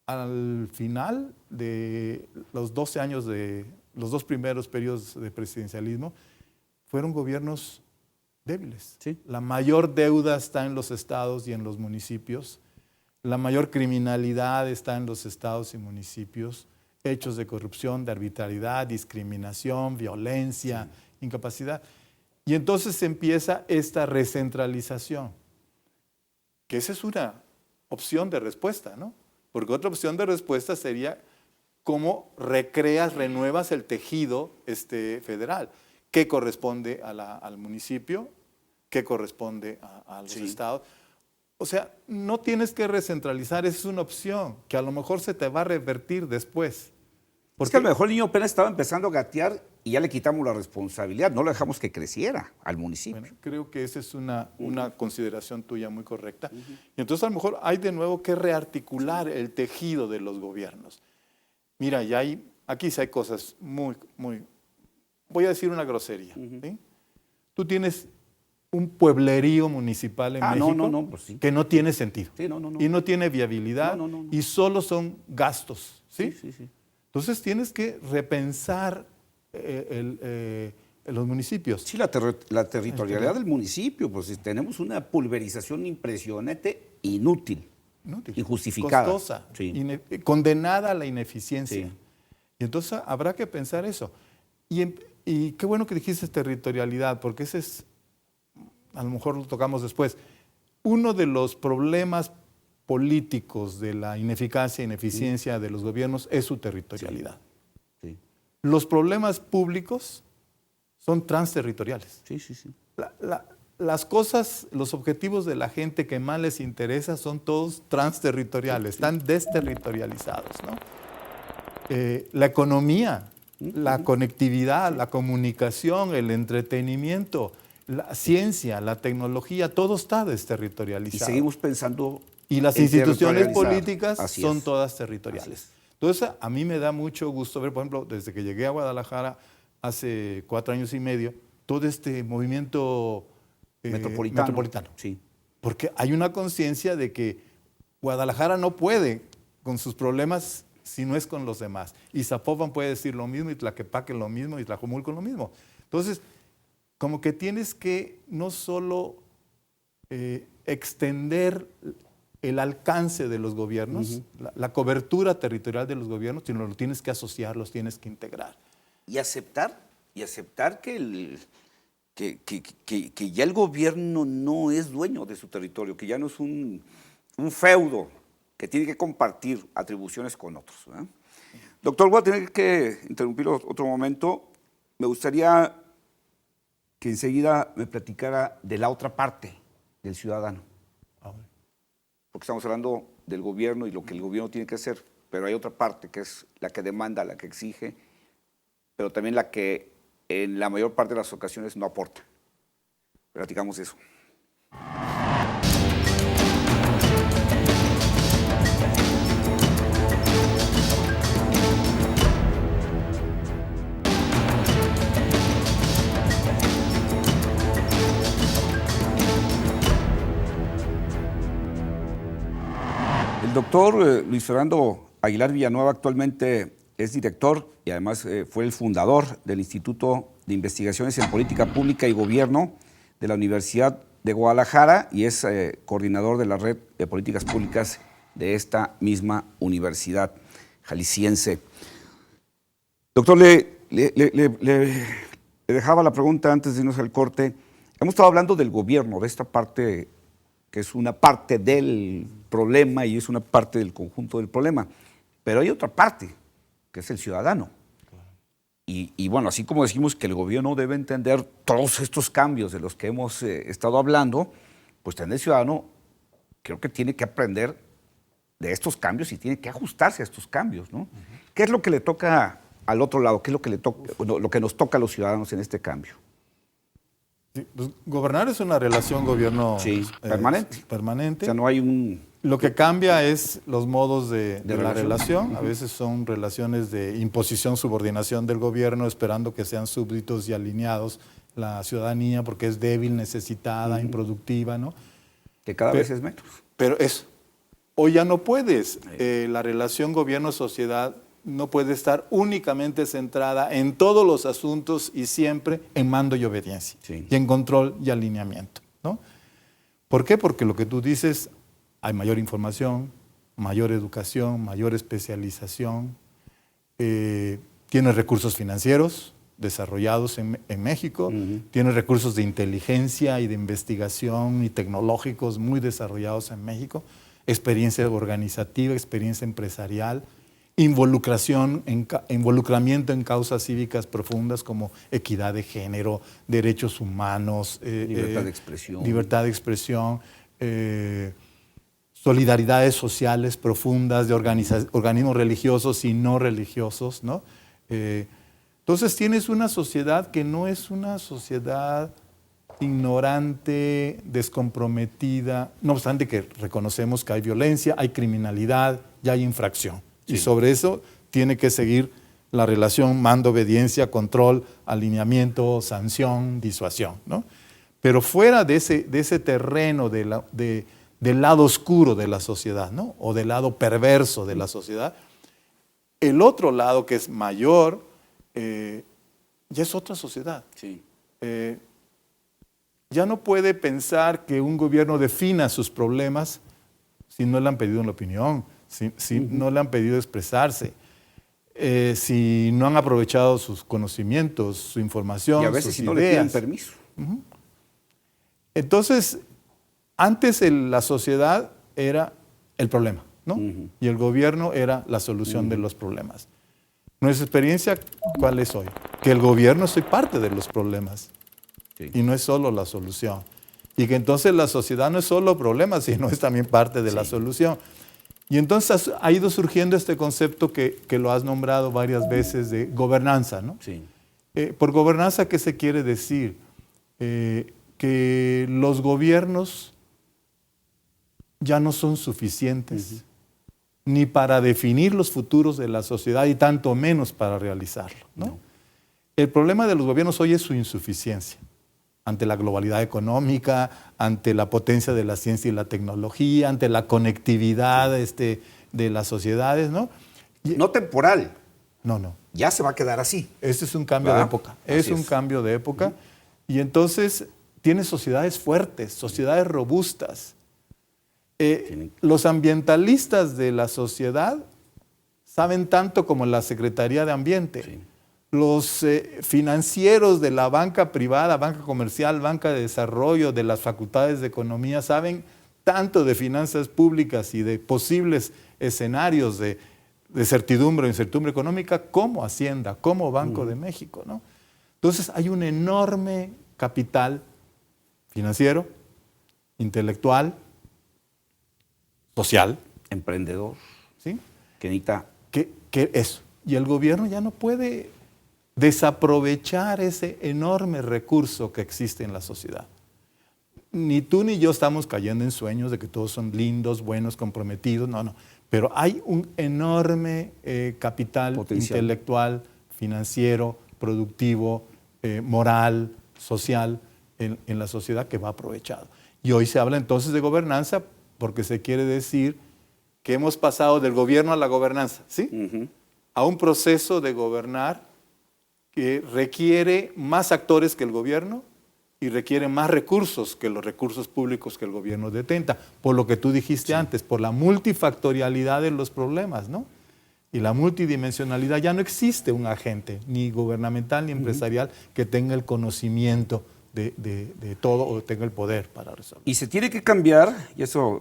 al final de los 12 años los 2 primeros periodos de presidencialismo fueron gobiernos débiles. Sí. La mayor deuda está en los estados y en los municipios. La mayor criminalidad está en los estados y municipios. Hechos de corrupción, de arbitrariedad, discriminación, violencia, incapacidad. Y entonces empieza esta recentralización, que esa es una opción de respuesta, ¿no? Porque otra opción de respuesta sería cómo recreas, renuevas el tejido federal. ¿Qué corresponde al municipio? ¿Qué corresponde a los estados? O sea, no tienes que recentralizar, esa es una opción que a lo mejor se te va a revertir después. Porque a lo mejor el niño apenas estaba empezando a gatear y ya le quitamos la responsabilidad, no lo dejamos que creciera al municipio. Bueno, creo que esa es una consideración tuya muy correcta. Y entonces a lo mejor hay de nuevo que rearticular el tejido de los gobiernos. Mira, aquí sí hay cosas muy, voy a decir una grosería. ¿Sí? Tú tienes un pueblerío municipal en México pues sí. que no tiene sentido. Sí, no. Y no tiene viabilidad No. y solo son gastos. ¿sí? Sí. Entonces tienes que repensar los municipios. Sí, la territorialidad del municipio, pues tenemos una pulverización impresionante, inútil, injustificada. Costosa, Sí. condenada a la ineficiencia. Sí. Y entonces habrá que pensar eso. Y qué bueno que dijiste territorialidad, porque ese es, a lo mejor lo tocamos después, uno de los problemas políticos de la ineficacia e ineficiencia de los gobiernos es su territorialidad. Sí. Los problemas públicos son transterritoriales. Sí. Las cosas, los objetivos de la gente que más les interesa son todos transterritoriales, están desterritorializados, ¿no? La economía, la conectividad, la comunicación, el entretenimiento, la ciencia, la tecnología, todo está Y desterritorializado. seguimos pensando. Y las en instituciones territorializar. políticas Así son es. todas territoriales. Así es. Entonces, a mí me da mucho gusto ver, por ejemplo, desde que llegué a Guadalajara hace 4 años y medio, todo este movimiento metropolitano. Sí. Porque hay una conciencia de que Guadalajara no puede con sus problemas si no es con los demás. Y Zapopan puede decir lo mismo, y Tlaquepaque lo mismo, y Tlajomulco lo mismo. Entonces, como que tienes que no solo extender el alcance de los gobiernos, la cobertura territorial de los gobiernos, sino lo tienes que asociar, los tienes que integrar. Y aceptar que ya el gobierno no es dueño de su territorio, que ya no es un feudo que tiene que compartir atribuciones con otros, ¿verdad? Doctor, voy a tener que interrumpirlo otro momento. Me gustaría que enseguida me platicara de la otra parte del ciudadano. Porque estamos hablando del gobierno y lo que el gobierno tiene que hacer, pero hay otra parte que es la que demanda, la que exige, pero también la que en la mayor parte de las ocasiones no aporta. Platicamos eso. El doctor Luis Fernando Aguilar Villanueva actualmente es director y además fue el fundador del Instituto de Investigaciones en Política Pública y Gobierno de la Universidad de Guadalajara y es coordinador de la Red de Políticas Públicas de esta misma universidad jalisciense. Doctor, le dejaba la pregunta antes de irnos al corte. Hemos estado hablando del gobierno, de esta parte que es una parte del problema y es una parte del conjunto del problema. Pero hay otra parte, que es el ciudadano. Y bueno, así como decimos que el gobierno debe entender todos estos cambios de los que hemos estado hablando, pues también el ciudadano creo que tiene que aprender de estos cambios y tiene que ajustarse a estos cambios, ¿no? ¿Qué es lo que le toca al otro lado? ¿Qué es lo que, lo que nos toca a los ciudadanos en este cambio? Sí, pues, gobernar es una relación gobierno permanente. permanente. O sea, no hay un Lo que cambia es los modos de la relación. relación. A veces son relaciones de imposición, subordinación del gobierno, esperando que sean súbditos y alineados la ciudadanía porque es débil, necesitada, improductiva, ¿no? Que cada vez es menos. Pero eso, hoy ya no puedes. La relación gobierno-sociedad no puede estar únicamente centrada en todos los asuntos y siempre en mando y obediencia, Sí. y en control y alineamiento, ¿no? ¿Por qué? Porque lo que tú dices, hay mayor información, mayor educación, mayor especialización, tienes recursos financieros desarrollados en México, tienes recursos de inteligencia y de investigación y tecnológicos muy desarrollados en México, experiencia organizativa, experiencia empresarial, involucramiento en causas cívicas profundas como equidad de género, derechos humanos, Libertad de expresión. Libertad de expresión, solidaridades sociales profundas de organismos religiosos y no religiosos, ¿no? Entonces tienes una sociedad que no es una sociedad ignorante, descomprometida, no obstante que reconocemos que hay violencia, hay criminalidad y hay infracción. Sí. Y sobre eso tiene que seguir la relación mando-obediencia, control, alineamiento, sanción, disuasión, ¿no? Pero fuera de ese terreno del lado oscuro de la sociedad, ¿no? O del lado perverso de la sociedad, el otro lado que es mayor, ya es otra sociedad. Sí. Ya no puede pensar que un gobierno defina sus problemas si no le han pedido una opinión, si no le han pedido expresarse, si no han aprovechado sus conocimientos, su información, y a veces sus si no ideas. le piden permiso. Entonces, antes la sociedad era el problema, ¿no? Y el gobierno era la solución de los problemas. Nuestra experiencia, ¿cuál es hoy? Que el gobierno es parte de los problemas. Sí. Y no es solo la solución. Y que entonces la sociedad no es solo problemas, sino es también parte de la solución. Y entonces ha ido surgiendo este concepto que lo has nombrado varias veces de gobernanza, ¿no? Sí. Por gobernanza, ¿qué se quiere decir? Que los gobiernos ya no son suficientes ni para definir los futuros de la sociedad y tanto menos para realizarlo, ¿no? El problema de los gobiernos hoy es su insuficiencia ante la globalidad económica, ante la potencia de la ciencia y la tecnología, ante la conectividad de las sociedades, ¿no? No temporal. No. Ya se va a quedar así. Este es un cambio de época. Es un cambio de época. Y entonces tiene sociedades fuertes, sociedades robustas. Los ambientalistas de la sociedad saben tanto como la Secretaría de Ambiente. Sí. Los financieros de la banca privada, banca comercial, banca de desarrollo, de las facultades de economía, saben tanto de finanzas públicas y de posibles escenarios de certidumbre o incertidumbre económica como Hacienda, como Banco de México, ¿no? Entonces hay un enorme capital financiero, intelectual, social. Emprendedor. ¿Sí? Que necesita... Que eso. Y el gobierno ya no puede desaprovechar ese enorme recurso que existe en la sociedad. Ni tú ni yo estamos cayendo en sueños de que todos son lindos, buenos, comprometidos, no. Pero hay un enorme capital potencial, intelectual, financiero, productivo, moral, social en la sociedad que va aprovechado. Y hoy se habla entonces de gobernanza porque se quiere decir que hemos pasado del gobierno a la gobernanza, ¿sí? A un proceso de gobernar que requiere más actores que el gobierno y requiere más recursos que los recursos públicos que el gobierno detenta, por lo que tú dijiste antes, por la multifactorialidad de los problemas, ¿no? Y la multidimensionalidad. Ya no existe un agente, ni gubernamental ni empresarial, que tenga el conocimiento de todo o tenga el poder para resolver. Y se tiene que cambiar, y eso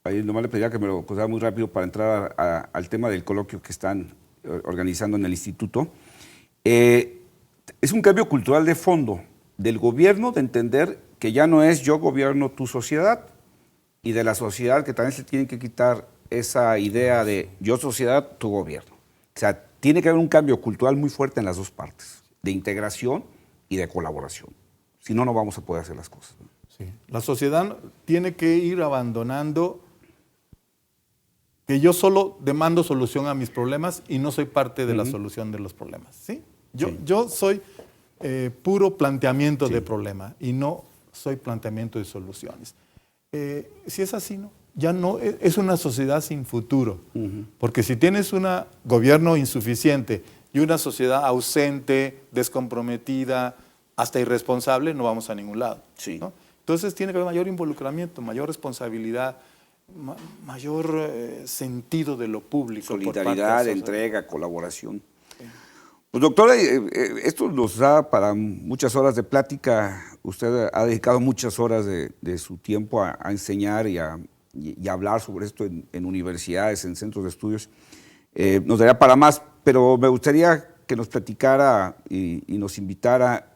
ahí nomás le pediría que me lo contara muy rápido para entrar al tema del coloquio que están organizando en el instituto. Es un cambio cultural de fondo del gobierno, de entender que ya no es yo gobierno tu sociedad, y de la sociedad que también se tiene que quitar esa idea de yo sociedad, tu gobierno. O sea, tiene que haber un cambio cultural muy fuerte en las dos partes, de integración y de colaboración. Si no, no vamos a poder hacer las cosas. Sí. La sociedad tiene que ir abandonando que yo solo demando solución a mis problemas y no soy parte de la solución de los problemas. ¿Sí? Yo soy puro planteamiento de problema y no soy planteamiento de soluciones. Si es así, ¿no? Ya no es una sociedad sin futuro, porque si tienes un gobierno insuficiente y una sociedad ausente, descomprometida, hasta irresponsable, no vamos a ningún lado. Sí. ¿No? Entonces tiene que haber mayor involucramiento, mayor responsabilidad, mayor sentido de lo público. Solidaridad, entrega, colaboración. Sí. Pues doctora, esto nos da para muchas horas de plática. Usted ha dedicado muchas horas de su tiempo a enseñar y a hablar sobre esto en universidades, en centros de estudios. Nos daría para más, pero me gustaría que nos platicara y nos invitara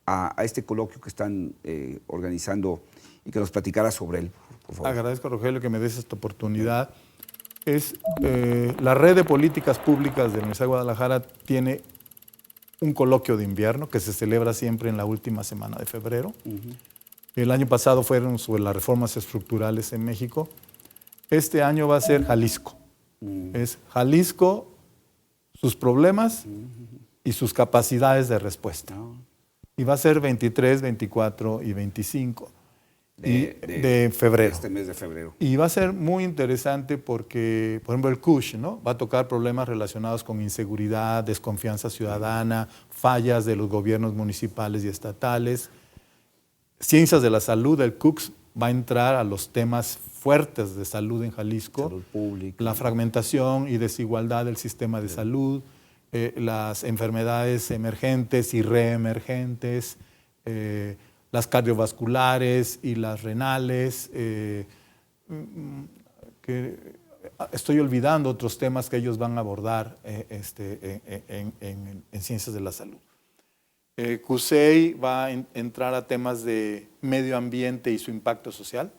a este coloquio que están organizando y que nos platicara sobre él, por favor. Agradezco, Rogelio, que me des esta oportunidad. La Red de Políticas Públicas de la Universidad de Guadalajara tiene un coloquio de invierno que se celebra siempre en la última semana de febrero. El año pasado fueron sobre las reformas estructurales en México. Este año va a ser Jalisco. Es Jalisco, sus problemas y sus capacidades de respuesta. Y va a ser 23, 24 y 25 de febrero. Este mes de febrero. Y va a ser muy interesante porque, por ejemplo, el CUSH, ¿no? Va a tocar problemas relacionados con inseguridad, desconfianza ciudadana, fallas de los gobiernos municipales y estatales. Ciencias de la salud, el CUCS va a entrar a los temas fuertes de salud en Jalisco. Salud pública. La fragmentación y desigualdad del sistema de salud, las enfermedades emergentes y reemergentes, las cardiovasculares y las renales. Estoy olvidando otros temas que ellos van a abordar en ciencias de la salud. CUSEI va a entrar a temas de medio ambiente y su impacto social.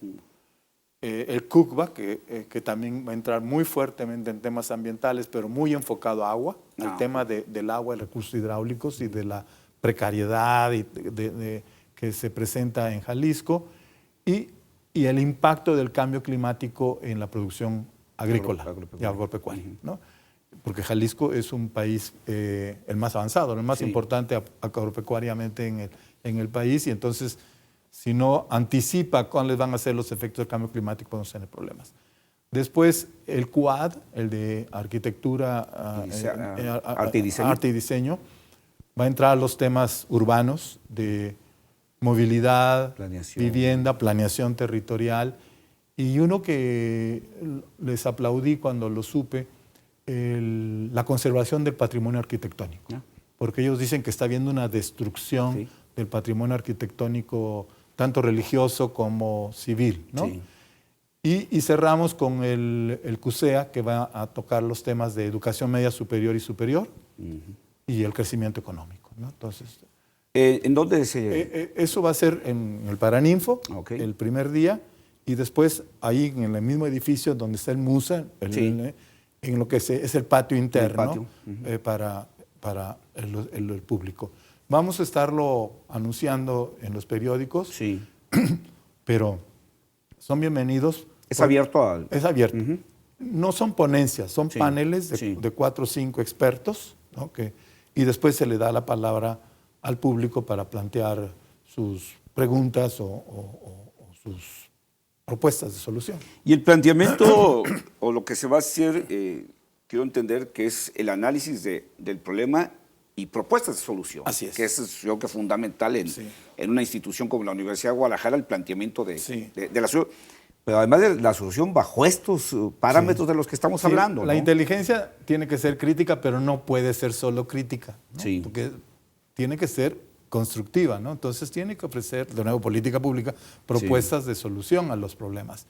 El CUCBA, que también va a entrar muy fuertemente en temas ambientales, pero muy enfocado a agua, el tema del agua, de recursos hidráulicos y de la precariedad que se presenta en Jalisco, y el impacto del cambio climático en la producción agrícola y agropecuaria, ¿no? Porque Jalisco es un país el más avanzado, el más importante agropecuariamente en el país, y entonces si no anticipa cuáles van a ser los efectos del cambio climático, podemos tener problemas. Después el CUAD, el de arquitectura, arte y diseño, va a entrar a los temas urbanos de movilidad, vivienda, planeación territorial, y uno que les aplaudí cuando lo supe, la conservación del patrimonio arquitectónico, porque ellos dicen que está habiendo una destrucción del patrimonio arquitectónico, tanto religioso como civil, ¿no? Sí. Y cerramos con el CUSEA, que va a tocar los temas de educación media superior y superior, y el crecimiento económico, ¿no? Entonces, ¿en dónde se...? Eso va a ser en el Paraninfo, el primer día, y después ahí en el mismo edificio donde está el MUSA, en lo que es el patio interno, para el público. Vamos a estarlo anunciando en los periódicos, pero son bienvenidos. ¿Es abierto? Es abierto. No son ponencias, son paneles de 4 o 5 expertos, ¿no? Y después se le da la palabra al público para plantear sus preguntas o sus propuestas de solución. Y el planteamiento o lo que se va a hacer, quiero entender que es el análisis del problema y propuestas de solución. Así es. Que eso es, yo creo, que es fundamental en una institución como la Universidad de Guadalajara, el planteamiento de la solución. Pero además de la solución bajo estos parámetros de los que estamos hablando. La inteligencia tiene que ser crítica, pero no puede ser solo crítica, ¿no? Porque tiene que ser constructiva, ¿no? Entonces tiene que ofrecer, de nuevo, política pública, propuestas de solución a los problemas.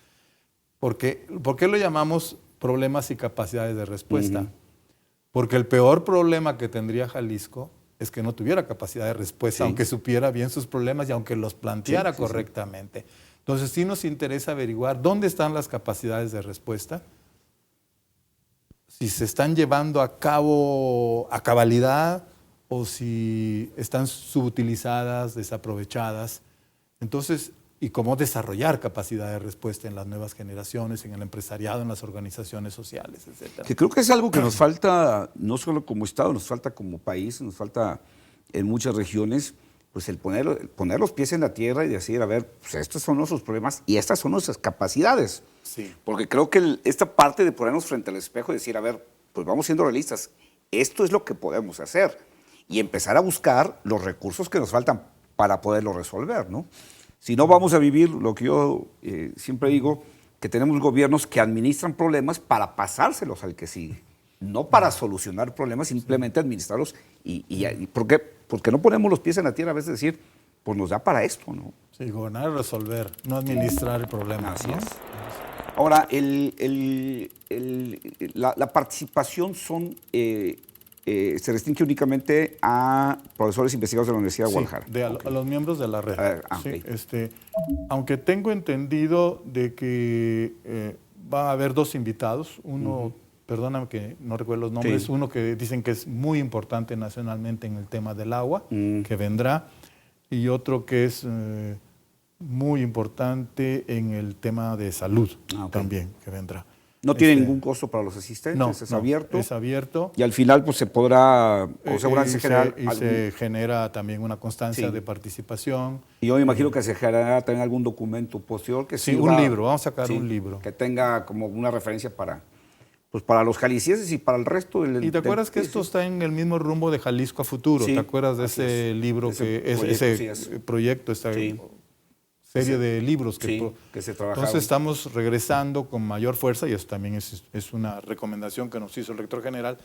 ¿Por qué lo llamamos problemas y capacidades de respuesta? Porque el peor problema que tendría Jalisco es que no tuviera capacidad de respuesta, aunque supiera bien sus problemas y aunque los planteara correctamente. Entonces sí nos interesa averiguar dónde están las capacidades de respuesta, si se están llevando a cabo a cabalidad o si están subutilizadas, desaprovechadas. Entonces y cómo desarrollar capacidad de respuesta en las nuevas generaciones, en el empresariado, en las organizaciones sociales, etc. Que creo que es algo que nos falta, no solo como Estado, nos falta como país, nos falta en muchas regiones, pues el poner los pies en la tierra y decir, a ver, pues estos son nuestros problemas y estas son nuestras capacidades. Sí. Porque creo que esta parte de ponernos frente al espejo y decir, a ver, pues vamos siendo realistas, esto es lo que podemos hacer y empezar a buscar los recursos que nos faltan para poderlo resolver, ¿no? Si no, vamos a vivir lo que yo siempre digo, que tenemos gobiernos que administran problemas para pasárselos al que sigue, no para solucionar problemas, simplemente administrarlos. ¿Por qué? Porque no ponemos los pies en la tierra a veces decir, pues nos da para esto, ¿no? Sí, gobernar es resolver, no administrar el problema. Así ¿no? es. Ahora, la participación se restringe únicamente a profesores investigadores de la Universidad de Guadalajara. Sí, a los miembros de la red. Sí, Okay. Aunque tengo entendido de que va a haber 2 invitados, uno, perdóname que no recuerdo los nombres, Sí. uno que dicen que es muy importante nacionalmente en el tema del agua, que vendrá, y otro que es muy importante en el tema de salud, también, que vendrá. No tiene ningún costo para los asistentes, No, es abierto. Es abierto. Y al final pues se podrá, o seguramente se genera... se genera también una constancia Sí. de participación. Y yo me imagino que se generará también algún documento posterior que Sí, sirva- un libro, vamos a sacar un libro. Que tenga como una referencia para los jaliscienses y para el resto del... ¿Y te acuerdas que esto está en el mismo rumbo de Jalisco a Futuro? Sí, ¿Te acuerdas de así ese es. libro, Ese ese proyecto, esta Sí. serie de libros que se trabajaron? Entonces estamos regresando con mayor fuerza, y eso también es una recomendación que nos hizo el rector general,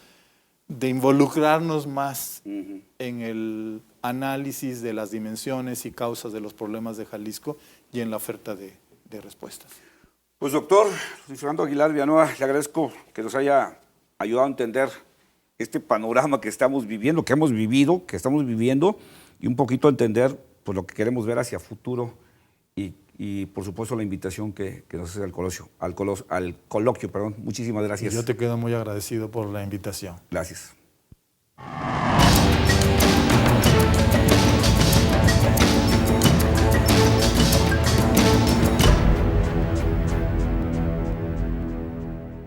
de involucrarnos más en el análisis de las dimensiones y causas de los problemas de Jalisco y en la oferta de respuestas. Pues doctor Luis Fernando Aguilar Villanueva, le agradezco que nos haya ayudado a entender este panorama que estamos viviendo, que hemos vivido, que estamos viviendo, y un poquito a entender pues, lo que queremos ver hacia futuro y por supuesto la invitación que nos hace al coloquio. Muchísimas gracias. Y yo te quedo muy agradecido por la invitación. Gracias.